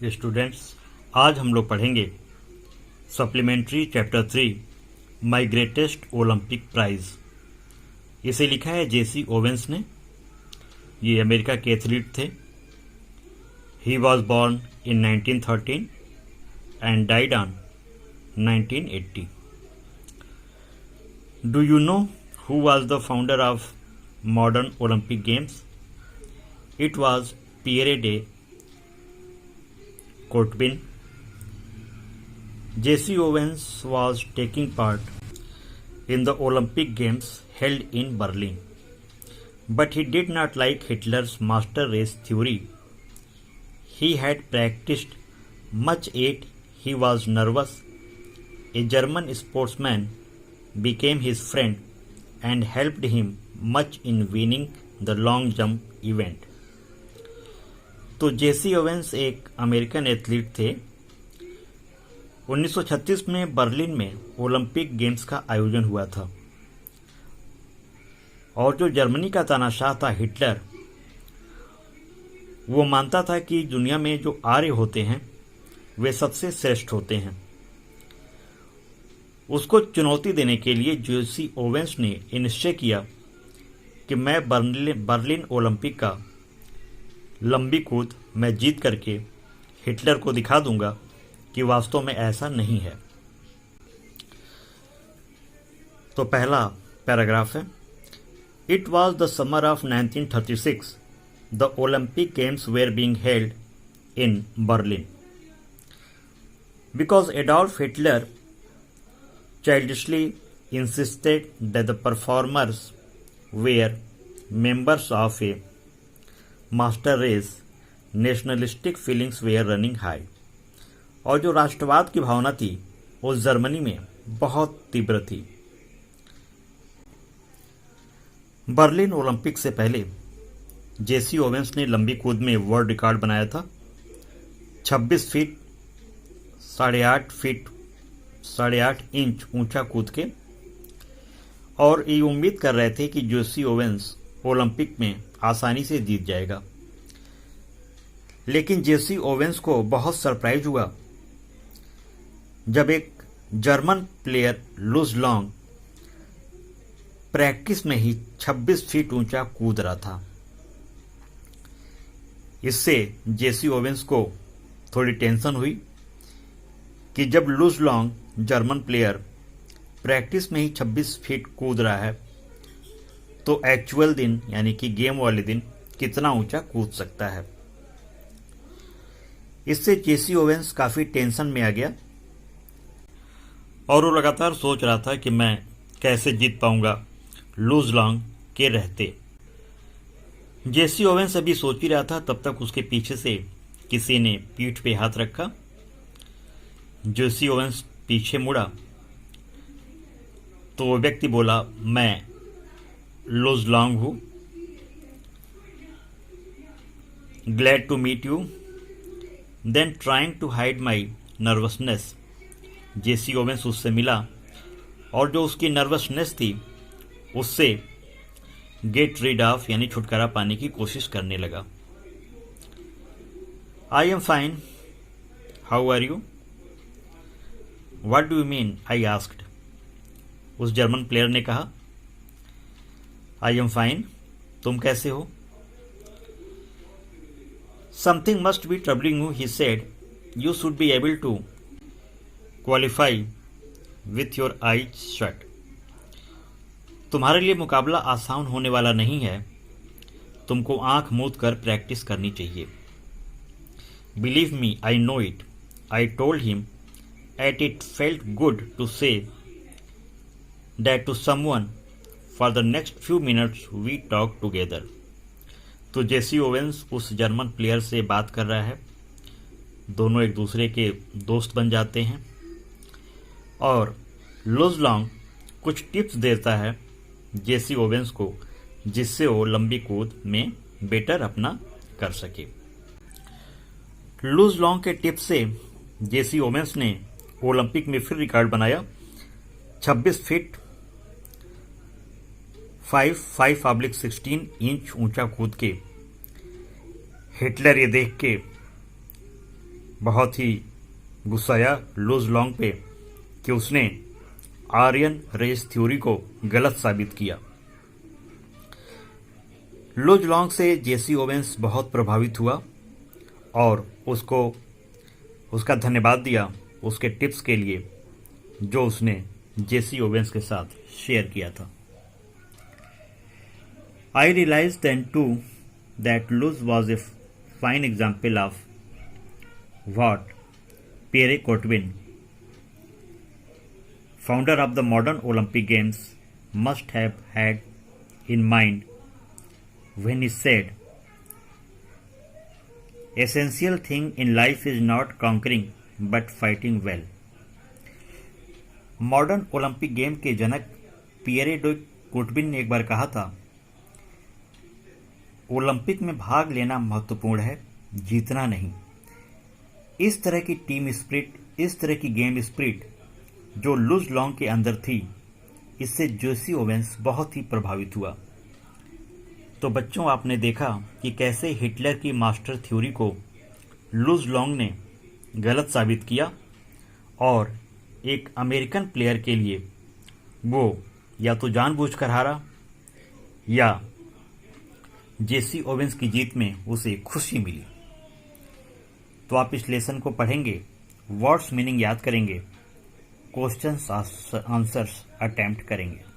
Students, आज हम लोग पढ़ेंगे supplementary chapter 3 my greatest Olympic prize. इसे लिखा है जेसी ओवेंस ने। ये अमेरिका के एथलीट थे। He was born in 1913 and died on 1980। Do you know who was the founder of modern Olympic Games? It was Pierre de Coubertin. Jesse Owens was taking part in the Olympic Games held in Berlin, but he did not like Hitler's master race theory. He had practiced much yet he was nervous. A German sportsman became his friend and helped him much in winning the long jump event. तो Jesse Owens एक American athlete थे। 1936 में Berlin में Olympic games का आयोजन हुआ था और जो जर्मनी का तानाशाह था हिटलर, वो मानता था कि दुनिया में जो आर्य होते हैं वे सबसे श्रेष्ठ होते हैं। उसको चुनौती देने के लिए जेसी ओवेंस ने निश्चय किया कि मैं बर्लिन ओलंपिक का लंबी कूद मैं जीत करके हिटलर को दिखा दूंगा कि वास्तव में ऐसा नहीं है। तो पहला पैराग्राफ है, it was the summer of 1936 the Olympic games were being held in Berlin because Adolf Hitler childishly insisted that the performers were members of a master race. Nationalistic feelings were running high. और जो राष्ट्रवाद की भावना थी उस Germany में बहुत तीव्र थी। बर्लिन ओलंपिक से पहले जेसी ओवेंस ने लंबी कूद में वर्ल्ड रिकॉर्ड बनाया था। 26 फीट 8.5 इंच ऊंचा कूद के, और ये उम्मीद कर रहे थे कि जेसी ओवेंस ओलंपिक में आसानी से जीत जाएगा। लेकिन जेसी ओवेंस को बहुत सरप्राइज हुआ जब एक जर्मन प्लेयर लुज लॉन्ग प्रैक्टिस में ही 26 फीट ऊंचा कूद रहा था। इससे जेसी ओवेंस को थोड़ी टेंशन हुई कि जब लुज लॉन्ग जर्मन प्लेयर प्रैक्टिस में ही 26 फीट कूद रहा है तो एक्चुअल दिन यानी कि गेम वाले दिन कितना ऊंचा कूद सकता है। इससे जेसी ओवेंस काफ़ी टेंशन में आ गया और वो लगातार सोच रहा था कि मैं कैसे जीत पाऊंगा लुज लॉन्ग के रहते। जेसी ओवेंस अभी सोच ही रहा था, तब तक उसके पीछे से किसी ने पीठ पे हाथ रखा। जेसी ओवेंस पीछे मुड़ा तो वो व्यक्ति बोला, मैं लुज लॉन्ग हूं, glad to meet you. Then trying to hide my nervousness, Jesse Owens उससे मिला और जो उसकी नर्वसनेस थी उससे गेट रीड ऑफ यानी छुटकारा पाने की कोशिश करने लगा। I am fine, how are you? What do you mean? I asked. उस जर्मन प्लेयर ने कहा, I am fine. तुम कैसे हो? Something must be troubling you, he said. You should be able to qualify with your eyes shut. तुम्हारे लिए मुकाबला आसान होने वाला नहीं है। तुमको आंख मूंद कर प्रैक्टिस करनी चाहिए। Believe me, I know it. I told him. And it felt good to say that to someone. For the next few minutes we talked together. तो जेसी ओवेंस उस जर्मन प्लेयर से बात कर रहा है, दोनों एक दूसरे के दोस्त बन जाते हैं और लुज लॉन्ग कुछ टिप्स देता है जेसी ओवेंस को जिससे वो लंबी कूद में बेटर अपना कर सके। लुज लॉन्ग के टिप्स से जेसी ओवेंस ने ओलंपिक में फिर रिकॉर्ड बनाया। 26 फीट 5.16 इंच ऊंचा कूद के हिटलर ये देख के बहुत ही गुस्साया लुज लॉन्ग पे कि उसने आर्यन रेस थ्योरी को गलत साबित किया। लुज लॉन्ग से जेसी ओवेंस बहुत प्रभावित हुआ और उसको उसका धन्यवाद दिया उसके टिप्स के लिए जो उसने जेसी ओवेंस के साथ शेयर किया था। I realized then too that Luz was a fine example of what Pierre Coubertin, founder of the modern Olympic Games, must have had in mind when he said, "Essential thing in life is not conquering but fighting well." Modern Olympic game के जनक Pierre day कुटबिन ने एक बार कहा था, Olympic में भाग लेना महत्वपूर्ण है, जीतना नहीं। इस तरह की टीम स्पिरिट, इस तरह की गेम स्पिरिट जो लुज लॉन्ग के अंदर थी, इससे जेसी ओवेंस बहुत ही प्रभावित हुआ। तो बच्चों, आपने देखा कि कैसे हिटलर की मास्टर थ्योरी को लुज लॉन्ग ने गलत साबित किया और एक अमेरिकन प्लेयर के लिए वो या तो जानबूझकर हारा या जेसी ओवेंस की जीत में उसे खुशी मिली। तो आप इस लेसन को पढ़ेंगे, वर्ड्स मीनिंग याद करेंगे, क्वेश्चंस आंसर्स अटेम्प्ट करेंगे।